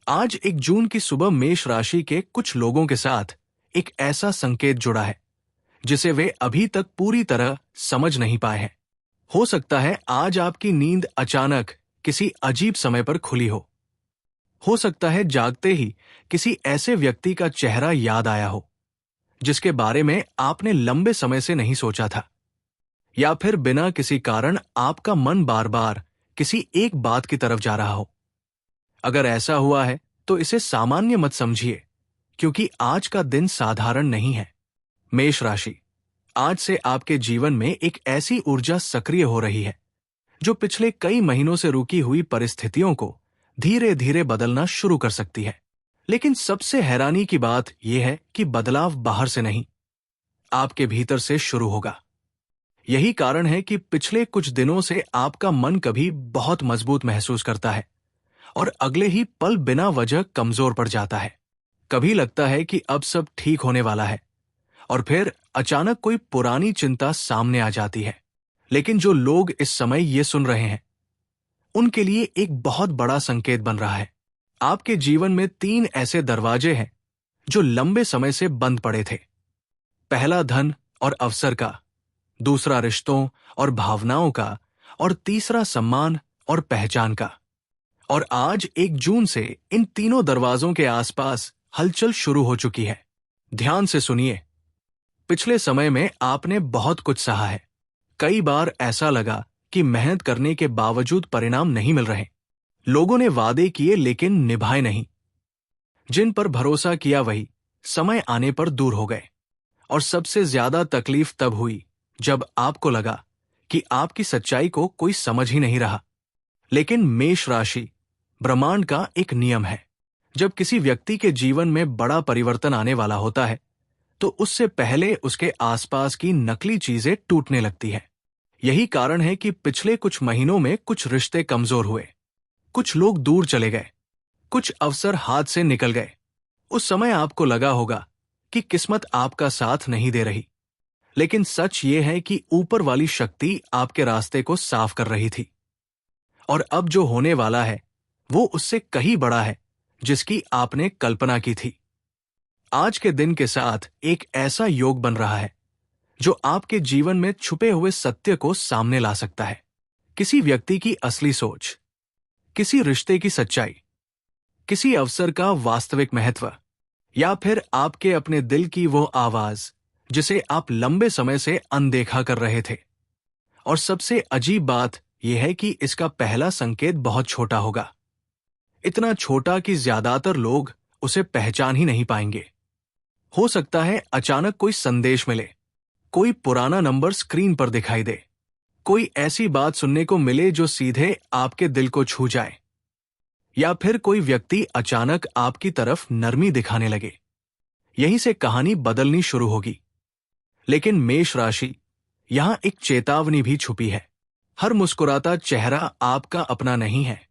आज 1 जून की सुबह मेष राशि के कुछ लोगों के साथ एक ऐसा संकेत जुड़ा है जिसे वे अभी तक पूरी तरह समझ नहीं पाए हैं। हो सकता है आज आपकी नींद अचानक किसी अजीब समय पर खुली हो सकता है जागते ही किसी ऐसे व्यक्ति का चेहरा याद आया हो जिसके बारे में आपने लंबे समय से नहीं सोचा था, या फिर बिना किसी कारण आपका मन बार बार किसी एक बात की तरफ जा रहा हो। अगर ऐसा हुआ है तो इसे सामान्य मत समझिए, क्योंकि आज का दिन साधारण नहीं है। मेष राशि, आज से आपके जीवन में एक ऐसी ऊर्जा सक्रिय हो रही है जो पिछले कई महीनों से रुकी हुई परिस्थितियों को धीरे धीरे बदलना शुरू कर सकती है। लेकिन सबसे हैरानी की बात यह है कि बदलाव बाहर से नहीं, आपके भीतर से शुरू होगा। यही कारण है कि पिछले कुछ दिनों से आपका मन कभी बहुत मजबूत महसूस करता है और अगले ही पल बिना वजह कमजोर पड़ जाता है। कभी लगता है कि अब सब ठीक होने वाला है और फिर अचानक कोई पुरानी चिंता सामने आ जाती है। लेकिन जो लोग इस समय ये सुन रहे हैं, उनके लिए एक बहुत बड़ा संकेत बन रहा है। आपके जीवन में 3 ऐसे दरवाजे हैं जो लंबे समय से बंद पड़े थे। पहला धन और अवसर का, दूसरा रिश्तों और भावनाओं का, और तीसरा सम्मान और पहचान का। और आज 1 जून से इन तीनों दरवाजों के आसपास हलचल शुरू हो चुकी है। ध्यान से सुनिए। पिछले समय में आपने बहुत कुछ सहा है। कई बार ऐसा लगा कि मेहनत करने के बावजूद परिणाम नहीं मिल रहे। लोगों ने वादे किए लेकिन निभाए नहीं। जिन पर भरोसा किया वही समय आने पर दूर हो गए। और सबसे ज्यादा तकलीफ तब हुई जब आपको लगा कि आपकी सच्चाई को कोई समझ ही नहीं रहा। लेकिन मेष राशि, ब्रह्मांड का एक नियम है, जब किसी व्यक्ति के जीवन में बड़ा परिवर्तन आने वाला होता है तो उससे पहले उसके आसपास की नकली चीजें टूटने लगती है। यही कारण है कि पिछले कुछ महीनों में कुछ रिश्ते कमजोर हुए, कुछ लोग दूर चले गए, कुछ अवसर हाथ से निकल गए। उस समय आपको लगा होगा कि किस्मत आपका साथ नहीं दे रही, लेकिन सच ये है कि ऊपर वाली शक्ति आपके रास्ते को साफ कर रही थी। और अब जो होने वाला है वो उससे कहीं बड़ा है जिसकी आपने कल्पना की थी। आज के दिन के साथ एक ऐसा योग बन रहा है जो आपके जीवन में छुपे हुए सत्य को सामने ला सकता है। किसी व्यक्ति की असली सोच, किसी रिश्ते की सच्चाई, किसी अवसर का वास्तविक महत्व, या फिर आपके अपने दिल की वो आवाज जिसे आप लंबे समय से अनदेखा कर रहे थे। और सबसे अजीब बात यह है कि इसका पहला संकेत बहुत छोटा होगा, इतना छोटा कि ज्यादातर लोग उसे पहचान ही नहीं पाएंगे। हो सकता है अचानक कोई संदेश मिले, कोई पुराना नंबर स्क्रीन पर दिखाई दे, कोई ऐसी बात सुनने को मिले जो सीधे आपके दिल को छू जाए, या फिर कोई व्यक्ति अचानक आपकी तरफ नरमी दिखाने लगे। यहीं से कहानी बदलनी शुरू होगी। लेकिन मेष राशि, यहां एक चेतावनी भी छुपी है। हर मुस्कुराता चेहरा आपका अपना नहीं है।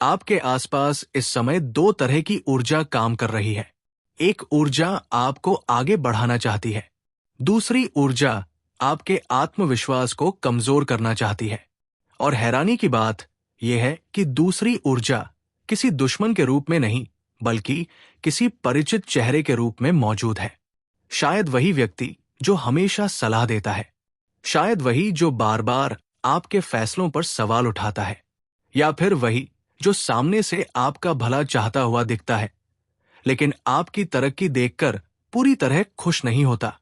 आपके आसपास इस समय 2 तरह की ऊर्जा काम कर रही है। एक ऊर्जा आपको आगे बढ़ाना चाहती है, दूसरी ऊर्जा आपके आत्मविश्वास को कमजोर करना चाहती है। और हैरानी की बात यह है कि दूसरी ऊर्जा किसी दुश्मन के रूप में नहीं, बल्कि किसी परिचित चेहरे के रूप में मौजूद है। शायद वही व्यक्ति जो हमेशा सलाह देता है, शायद वही जो बार बार आपके फैसलों पर सवाल उठाता है, या फिर वही जो सामने से आपका भला चाहता हुआ दिखता है लेकिन आपकी तरक्की देखकर पूरी तरह खुश नहीं होता।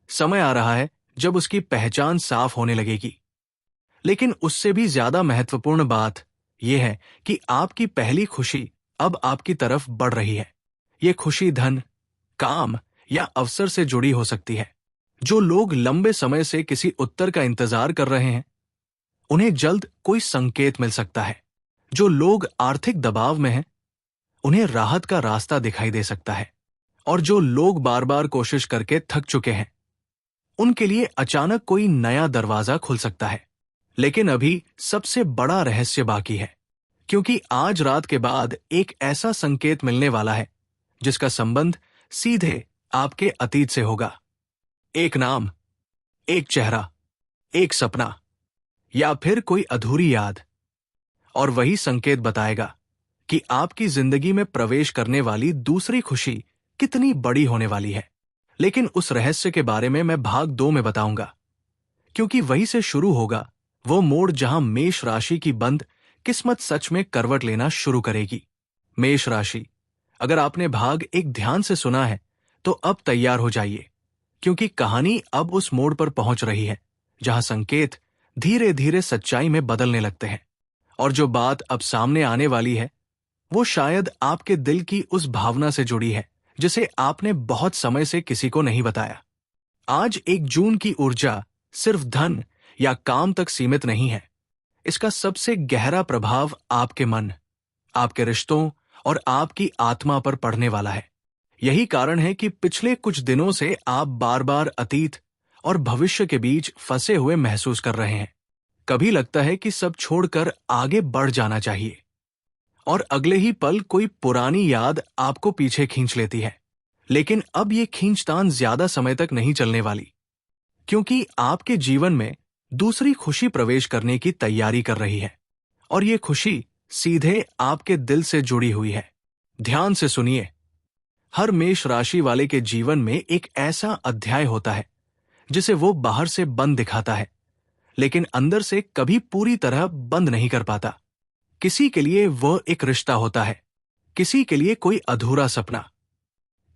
समय आ रहा है जब उसकी पहचान साफ होने लगेगी। लेकिन उससे भी ज्यादा महत्वपूर्ण बात यह है कि आपकी पहली खुशी अब आपकी तरफ बढ़ रही है। यह खुशी धन, काम या अवसर से जुड़ी हो सकती है। जो लोग लंबे समय से किसी उत्तर का इंतजार कर रहे हैं, उन्हें जल्द कोई संकेत मिल सकता है। जो लोग आर्थिक दबाव में हैं, उन्हें राहत का रास्ता दिखाई दे सकता है। और जो लोग बार बार कोशिश करके थक चुके हैं, उनके लिए अचानक कोई नया दरवाजा खुल सकता है। लेकिन अभी सबसे बड़ा रहस्य बाकी है, क्योंकि आज रात के बाद एक ऐसा संकेत मिलने वाला है जिसका संबंध सीधे आपके अतीत से होगा। एक नाम, एक चेहरा, एक सपना, या फिर कोई अधूरी याद। और वही संकेत बताएगा कि आपकी जिंदगी में प्रवेश करने वाली दूसरी खुशी कितनी बड़ी होने वाली है। लेकिन उस रहस्य के बारे में मैं भाग 2 में बताऊंगा, क्योंकि वहीं से शुरू होगा वो मोड़ जहां मेष राशि की बंद किस्मत सच में करवट लेना शुरू करेगी। मेष राशि, अगर आपने भाग 1 ध्यान से सुना है तो अब तैयार हो जाइए, क्योंकि कहानी अब उस मोड़ पर पहुंच रही है जहां संकेत धीरे धीरे सच्चाई में बदलने लगते हैं। और जो बात अब सामने आने वाली है वो शायद आपके दिल की उस भावना से जुड़ी है जिसे आपने बहुत समय से किसी को नहीं बताया। आज 1 जून की ऊर्जा सिर्फ धन या काम तक सीमित नहीं है। इसका सबसे गहरा प्रभाव आपके मन, आपके रिश्तों और आपकी आत्मा पर पड़ने वाला है। यही कारण है कि पिछले कुछ दिनों से आप बार बार अतीत और भविष्य के बीच फंसे हुए महसूस कर रहे हैं। कभी लगता है कि सब छोड़कर आगे बढ़ जाना चाहिए, और अगले ही पल कोई पुरानी याद आपको पीछे खींच लेती है। लेकिन अब ये खींचतान ज्यादा समय तक नहीं चलने वाली, क्योंकि आपके जीवन में दूसरी खुशी प्रवेश करने की तैयारी कर रही है, और ये खुशी सीधे आपके दिल से जुड़ी हुई है। ध्यान से सुनिए, हर मेष राशि वाले के जीवन में एक ऐसा अध्याय होता है जिसे वो बाहर से बंद दिखाता है, लेकिन अंदर से कभी पूरी तरह बंद नहीं कर पाता। किसी के लिए वह एक रिश्ता होता है, किसी के लिए कोई अधूरा सपना,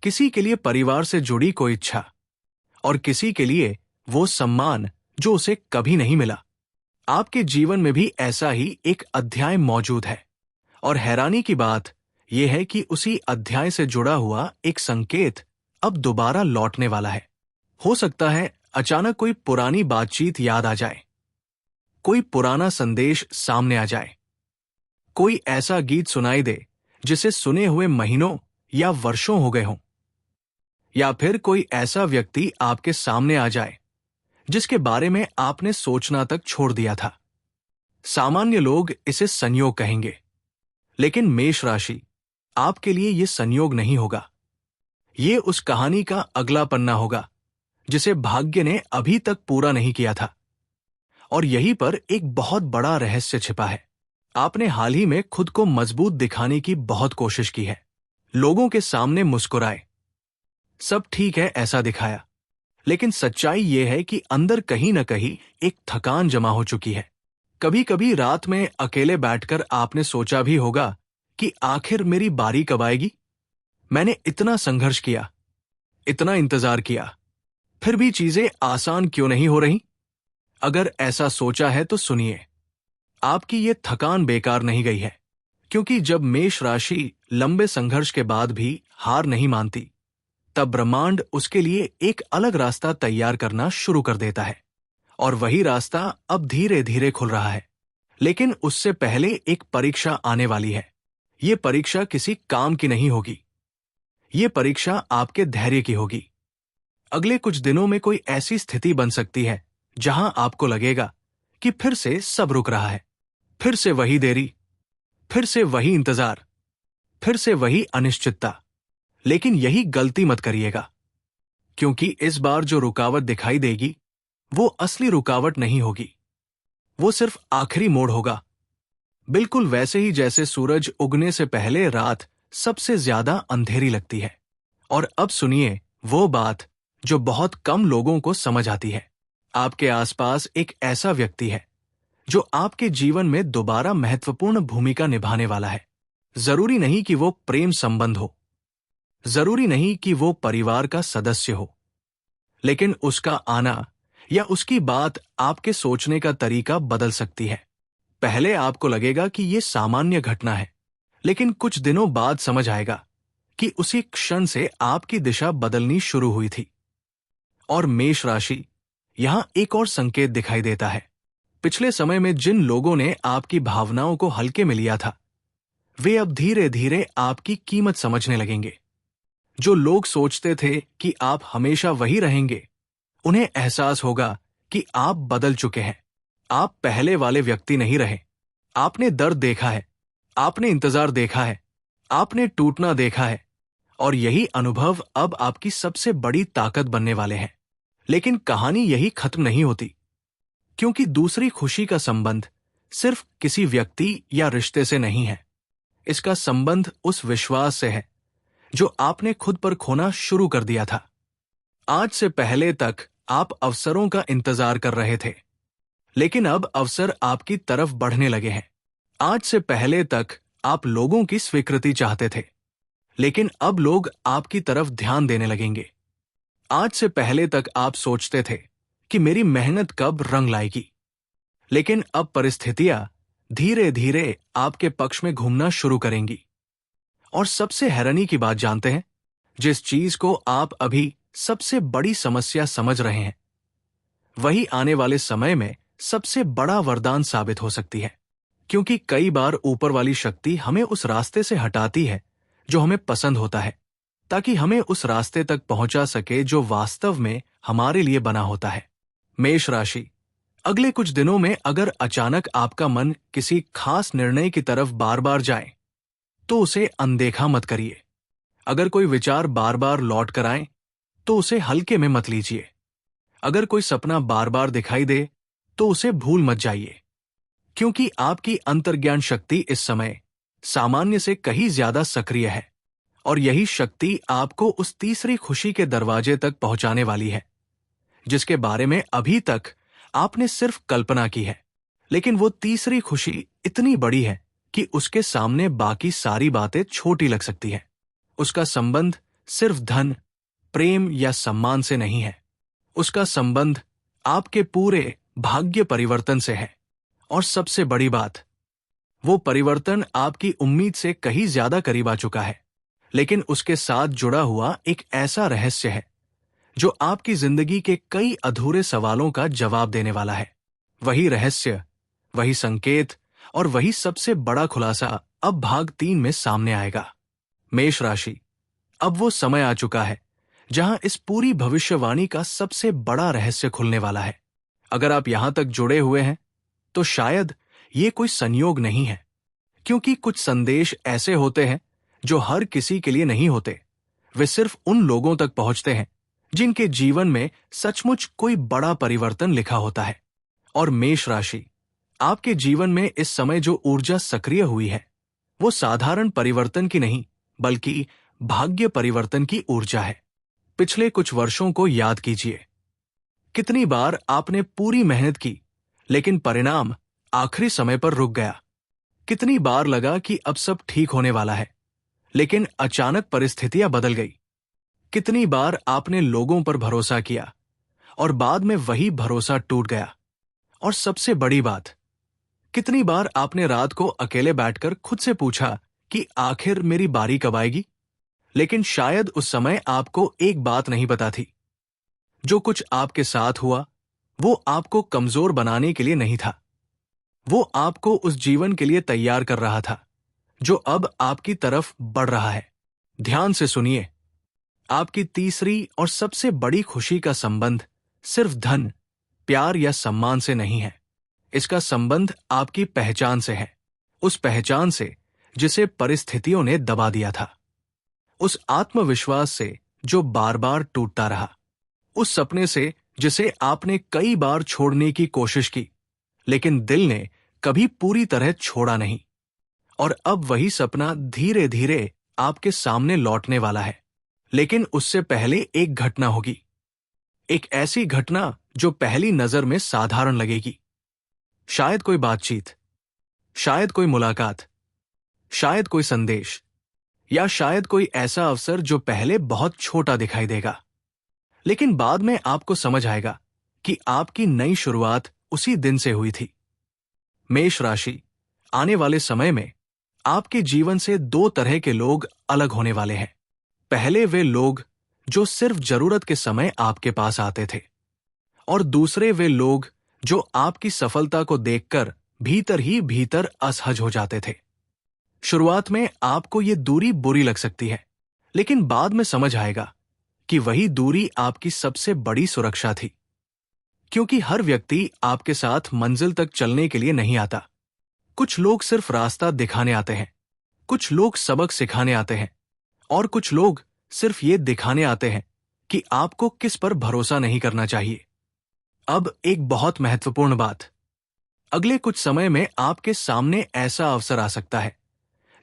किसी के लिए परिवार से जुड़ी कोई इच्छा, और किसी के लिए वो सम्मान जो उसे कभी नहीं मिला। आपके जीवन में भी ऐसा ही एक अध्याय मौजूद है, और हैरानी की बात यह है कि उसी अध्याय से जुड़ा हुआ एक संकेत अब दोबारा लौटने वाला है। हो सकता है अचानक कोई पुरानी बातचीत याद आ जाए, कोई पुराना संदेश सामने आ जाए, कोई ऐसा गीत सुनाई दे जिसे सुने हुए महीनों या वर्षों हो गए हों, या फिर कोई ऐसा व्यक्ति आपके सामने आ जाए जिसके बारे में आपने सोचना तक छोड़ दिया था। सामान्य लोग इसे संयोग कहेंगे, लेकिन मेष राशि, आपके लिए यह संयोग नहीं होगा। ये उस कहानी का अगला पन्ना होगा जिसे भाग्य ने अभी तक पूरा नहीं किया था। और यहीं पर एक बहुत बड़ा रहस्य छिपा है। आपने हाल ही में खुद को मजबूत दिखाने की बहुत कोशिश की है, लोगों के सामने मुस्कुराए, सब ठीक है ऐसा दिखाया, लेकिन सच्चाई यह है कि अंदर कहीं न कहीं एक थकान जमा हो चुकी है। कभी कभी रात में अकेले बैठकर आपने सोचा भी होगा कि आखिर मेरी बारी कब आएगी। मैंने इतना संघर्ष किया, इतना इंतजार किया, फिर भी चीजें आसान क्यों नहीं हो रही। अगर ऐसा सोचा है तो सुनिए, आपकी ये थकान बेकार नहीं गई है, क्योंकि जब मेष राशि लंबे संघर्ष के बाद भी हार नहीं मानती, तब ब्रह्मांड उसके लिए एक अलग रास्ता तैयार करना शुरू कर देता है। और वही रास्ता अब धीरे धीरे खुल रहा है। लेकिन उससे पहले एक परीक्षा आने वाली है। ये परीक्षा किसी काम की नहीं होगी, ये परीक्षा आपके धैर्य की होगी। अगले कुछ दिनों में कोई ऐसी स्थिति बन सकती है जहां आपको लगेगा कि फिर से सब रुक रहा है, फिर से वही देरी, फिर से वही इंतजार, फिर से वही अनिश्चितता। लेकिन यही गलती मत करिएगा, क्योंकि इस बार जो रुकावट दिखाई देगी वो असली रुकावट नहीं होगी, वो सिर्फ आखिरी मोड़ होगा। बिल्कुल वैसे ही जैसे सूरज उगने से पहले रात सबसे ज्यादा अंधेरी लगती है। और अब सुनिए वो बात जो बहुत कम लोगों को समझ आती है। आपके आसपास एक ऐसा व्यक्ति है जो आपके जीवन में दोबारा महत्वपूर्ण भूमिका निभाने वाला है। जरूरी नहीं कि वो प्रेम संबंध हो, जरूरी नहीं कि वो परिवार का सदस्य हो, लेकिन उसका आना या उसकी बात आपके सोचने का तरीका बदल सकती है। पहले आपको लगेगा कि ये सामान्य घटना है, लेकिन कुछ दिनों बाद समझ आएगा कि उसी क्षण से आपकी दिशा बदलनी शुरू हुई थी। और मेष राशि, यहां एक और संकेत दिखाई देता है। पिछले समय में जिन लोगों ने आपकी भावनाओं को हल्के में लिया था, वे अब धीरे धीरे आपकी कीमत समझने लगेंगे। जो लोग सोचते थे कि आप हमेशा वही रहेंगे, उन्हें एहसास होगा कि आप बदल चुके हैं। आप पहले वाले व्यक्ति नहीं रहे। आपने दर्द देखा है, आपने इंतजार देखा है, आपने टूटना देखा है, और यही अनुभव अब आपकी सबसे बड़ी ताकत बनने वाले हैं। लेकिन कहानी यही खत्म नहीं होती, क्योंकि दूसरी खुशी का संबंध सिर्फ किसी व्यक्ति या रिश्ते से नहीं है, इसका संबंध उस विश्वास से है जो आपने खुद पर खोना शुरू कर दिया था। आज से पहले तक आप अवसरों का इंतजार कर रहे थे, लेकिन अब अवसर आपकी तरफ बढ़ने लगे हैं। आज से पहले तक आप लोगों की स्वीकृति चाहते थे, लेकिन अब लोग आपकी तरफ ध्यान देने लगेंगे। आज से पहले तक आप सोचते थे कि मेरी मेहनत कब रंग लाएगी, लेकिन अब परिस्थितियां धीरे धीरे आपके पक्ष में घूमना शुरू करेंगी। और सबसे हैरानी की बात जानते हैं, जिस चीज को आप अभी सबसे बड़ी समस्या समझ रहे हैं, वही आने वाले समय में सबसे बड़ा वरदान साबित हो सकती है। क्योंकि कई बार ऊपर वाली शक्ति हमें उस रास्ते से हटाती है जो हमें पसंद होता है, ताकि हमें उस रास्ते तक पहुंचा सके जो वास्तव में हमारे लिए बना होता है। मेष राशि, अगले कुछ दिनों में अगर अचानक आपका मन किसी खास निर्णय की तरफ बार बार जाए, तो उसे अनदेखा मत करिए। अगर कोई विचार बार बार लौट कर आए, तो उसे हल्के में मत लीजिए। अगर कोई सपना बार बार दिखाई दे, तो उसे भूल मत जाइए, क्योंकि आपकी अंतर्ज्ञान शक्ति इस समय सामान्य से कहीं ज्यादा सक्रिय है, और यही शक्ति आपको उस तीसरी खुशी के दरवाजे तक पहुंचाने वाली है, जिसके बारे में अभी तक आपने सिर्फ कल्पना की है। लेकिन वो तीसरी खुशी इतनी बड़ी है कि उसके सामने बाकी सारी बातें छोटी लग सकती है। उसका संबंध सिर्फ धन, प्रेम या सम्मान से नहीं है। उसका संबंध आपके पूरे भाग्य परिवर्तन से है। और सबसे बड़ी बात, वो परिवर्तन आपकी उम्मीद से कहीं ज्यादा करीब आ चुका है, लेकिन उसके साथ जुड़ा हुआ एक ऐसा रहस्य है जो आपकी जिंदगी के कई अधूरे सवालों का जवाब देने वाला है। वही रहस्य, वही संकेत और वही सबसे बड़ा खुलासा अब भाग 3 में सामने आएगा। मेष राशि, अब वो समय आ चुका है जहां इस पूरी भविष्यवाणी का सबसे बड़ा रहस्य खुलने वाला है। अगर आप यहां तक जुड़े हुए हैं, तो शायद ये कोई संयोग नहीं है, क्योंकि कुछ संदेश ऐसे होते हैं जो हर किसी के लिए नहीं होते। वे सिर्फ उन लोगों तक पहुंचते हैं जिनके जीवन में सचमुच कोई बड़ा परिवर्तन लिखा होता है। और मेष राशि, आपके जीवन में इस समय जो ऊर्जा सक्रिय हुई है, वो साधारण परिवर्तन की नहीं, बल्कि भाग्य परिवर्तन की ऊर्जा है। पिछले कुछ वर्षों को याद कीजिए। कितनी बार आपने पूरी मेहनत की, लेकिन परिणाम आखिरी समय पर रुक गया। कितनी बार लगा कि अब सब ठीक होने वाला है, लेकिन अचानक परिस्थितियां बदल गई। कितनी बार आपने लोगों पर भरोसा किया और बाद में वही भरोसा टूट गया। और सबसे बड़ी बात, कितनी बार आपने रात को अकेले बैठकर खुद से पूछा कि आखिर मेरी बारी कब आएगी? लेकिन शायद उस समय आपको एक बात नहीं पता थी, जो कुछ आपके साथ हुआ वो आपको कमजोर बनाने के लिए नहीं था। वो आपको उस जीवन के लिए तैयार कर रहा था जो अब आपकी तरफ बढ़ रहा है। ध्यान से सुनिए, आपकी तीसरी और सबसे बड़ी खुशी का संबंध सिर्फ धन, प्यार या सम्मान से नहीं है। इसका संबंध आपकी पहचान से है। उस पहचान से जिसे परिस्थितियों ने दबा दिया था। उस आत्मविश्वास से जो बार बार टूटता रहा। उस सपने से जिसे आपने कई बार छोड़ने की कोशिश की, लेकिन दिल ने कभी पूरी तरह छोड़ा नहीं। और अब वही सपना धीरे धीरे आपके सामने लौटने वाला है। लेकिन उससे पहले एक घटना होगी। एक ऐसी घटना जो पहली नजर में साधारण लगेगी। शायद कोई बातचीत, शायद कोई मुलाकात, शायद कोई संदेश, या शायद कोई ऐसा अवसर जो पहले बहुत छोटा दिखाई देगा, लेकिन बाद में आपको समझ आएगा कि आपकी नई शुरुआत उसी दिन से हुई थी। मेष राशि, आने वाले समय में आपके जीवन से 2 तरह के लोग अलग होने वाले हैं। पहले वे लोग जो सिर्फ जरूरत के समय आपके पास आते थे, और दूसरे वे लोग जो आपकी सफलता को देखकर भीतर ही भीतर असहज हो जाते थे। शुरुआत में आपको ये दूरी बुरी लग सकती है, लेकिन बाद में समझ आएगा कि वही दूरी आपकी सबसे बड़ी सुरक्षा थी। क्योंकि हर व्यक्ति आपके साथ मंजिल तक चलने के लिए नहीं आता। कुछ लोग सिर्फ रास्ता दिखाने आते हैं, कुछ लोग सबक सिखाने आते हैं, और कुछ लोग सिर्फ ये दिखाने आते हैं कि आपको किस पर भरोसा नहीं करना चाहिए। अब एक बहुत महत्वपूर्ण बात, अगले कुछ समय में आपके सामने ऐसा अवसर आ सकता है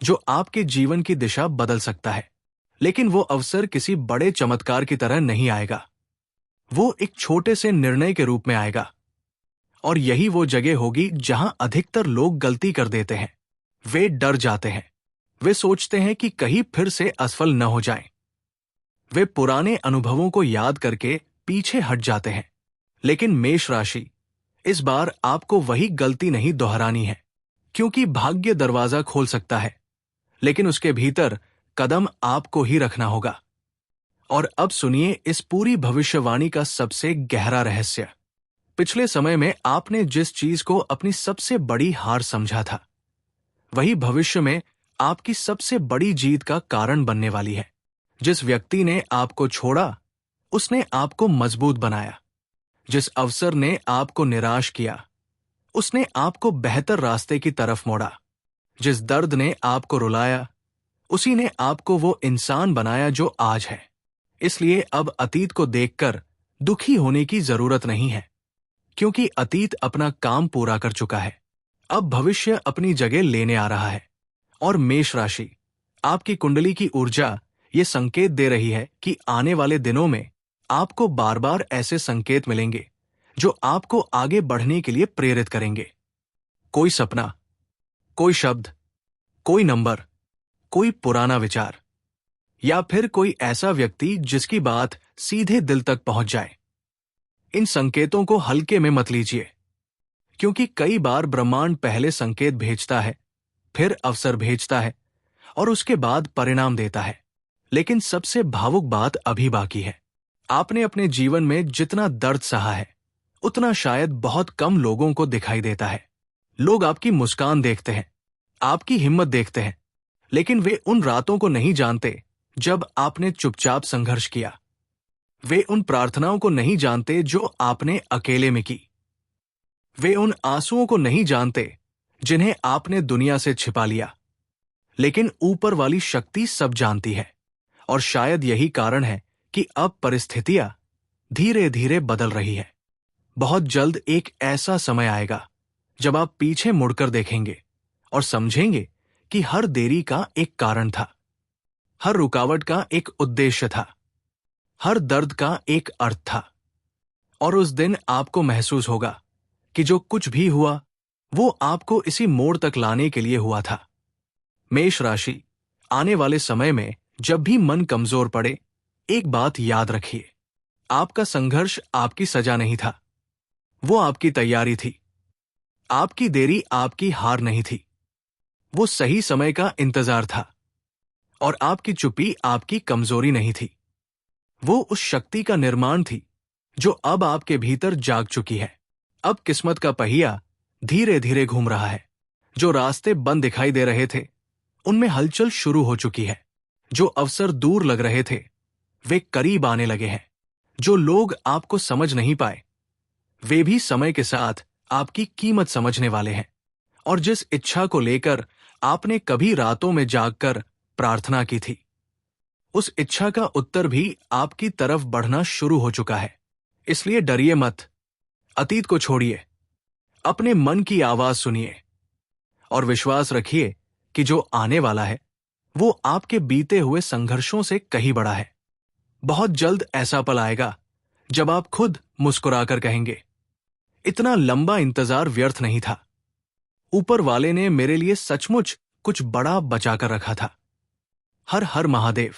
जो आपके जीवन की दिशा बदल सकता है। लेकिन वो अवसर किसी बड़े चमत्कार की तरह नहीं आएगा। वो एक छोटे से निर्णय के रूप में आएगा। और यही वो जगह होगी जहां अधिकतर लोग गलती कर देते हैं। वे डर जाते हैं। वे सोचते हैं कि कहीं फिर से असफल न हो जाएं। वे पुराने अनुभवों को याद करके पीछे हट जाते हैं। लेकिन मेष राशि, इस बार आपको वही गलती नहीं दोहरानी है, क्योंकि भाग्य दरवाजा खोल सकता है, लेकिन उसके भीतर कदम आपको ही रखना होगा। और अब सुनिए इस पूरी भविष्यवाणी का सबसे गहरा रहस्य। पिछले समय में आपने जिस चीज को अपनी सबसे बड़ी हार समझा था, वही भविष्य में आपकी सबसे बड़ी जीत का कारण बनने वाली है। जिस व्यक्ति ने आपको छोड़ा, उसने आपको मजबूत बनाया। जिस अवसर ने आपको निराश किया, उसने आपको बेहतर रास्ते की तरफ मोड़ा। जिस दर्द ने आपको रुलाया, उसी ने आपको वो इंसान बनाया जो आज है। इसलिए अब अतीत को देखकर दुखी होने की जरूरत नहीं है, क्योंकि अतीत अपना काम पूरा कर चुका है। अब भविष्य अपनी जगह लेने आ रहा है। और मेष राशि, आपकी कुंडली की ऊर्जा ये संकेत दे रही है कि आने वाले दिनों में आपको बार बार ऐसे संकेत मिलेंगे जो आपको आगे बढ़ने के लिए प्रेरित करेंगे। कोई सपना, कोई शब्द, कोई नंबर, कोई पुराना विचार, या फिर कोई ऐसा व्यक्ति जिसकी बात सीधे दिल तक पहुंच जाए। इन संकेतों को हल्के में मत लीजिए, क्योंकि कई बार ब्रह्मांड पहले संकेत भेजता है, फिर अवसर भेजता है और उसके बाद परिणाम देता है। लेकिन सबसे भावुक बात अभी बाकी है। आपने अपने जीवन में जितना दर्द सहा है, उतना शायद बहुत कम लोगों को दिखाई देता है। लोग आपकी मुस्कान देखते हैं, आपकी हिम्मत देखते हैं, लेकिन वे उन रातों को नहीं जानते जब आपने चुपचाप संघर्ष किया। वे उन प्रार्थनाओं को नहीं जानते जो आपने अकेले में की। वे उन आंसुओं को नहीं जानते जिन्हें आपने दुनिया से छिपा लिया। लेकिन ऊपर वाली शक्ति सब जानती है, और शायद यही कारण है कि अब परिस्थितियां धीरे धीरे बदल रही है। बहुत जल्द एक ऐसा समय आएगा जब आप पीछे मुड़कर देखेंगे और समझेंगे कि हर देरी का एक कारण था, हर रुकावट का एक उद्देश्य था, हर दर्द का एक अर्थ था। और उस दिन आपको महसूस होगा कि जो कुछ भी हुआ वो आपको इसी मोड़ तक लाने के लिए हुआ था। मेष राशि, आने वाले समय में जब भी मन कमजोर पड़े, एक बात याद रखिए, आपका संघर्ष आपकी सजा नहीं था, वो आपकी तैयारी थी। आपकी देरी आपकी हार नहीं थी, वो सही समय का इंतजार था। और आपकी चुप्पी आपकी कमजोरी नहीं थी, वो उस शक्ति का निर्माण थी जो अब आपके भीतर जाग चुकी है। अब किस्मत का पहिया धीरे धीरे घूम रहा है। जो रास्ते बंद दिखाई दे रहे थे, उनमें हलचल शुरू हो चुकी है। जो अवसर दूर लग रहे थे, वे करीब आने लगे हैं। जो लोग आपको समझ नहीं पाए, वे भी समय के साथ आपकी कीमत समझने वाले हैं। और जिस इच्छा को लेकर आपने कभी रातों में जागकर प्रार्थना की थी, उस इच्छा का उत्तर भी आपकी तरफ बढ़ना शुरू हो चुका है। इसलिए डरिए मत, अतीत को छोड़िए, अपने मन की आवाज सुनिए और विश्वास रखिए कि जो आने वाला है वो आपके बीते हुए संघर्षों से कहीं बड़ा है। बहुत जल्द ऐसा पल आएगा जब आप खुद मुस्कुराकर कहेंगे, इतना लंबा इंतजार व्यर्थ नहीं था। ऊपर वाले ने मेरे लिए सचमुच कुछ बड़ा बचाकर रखा था। हर हर महादेव।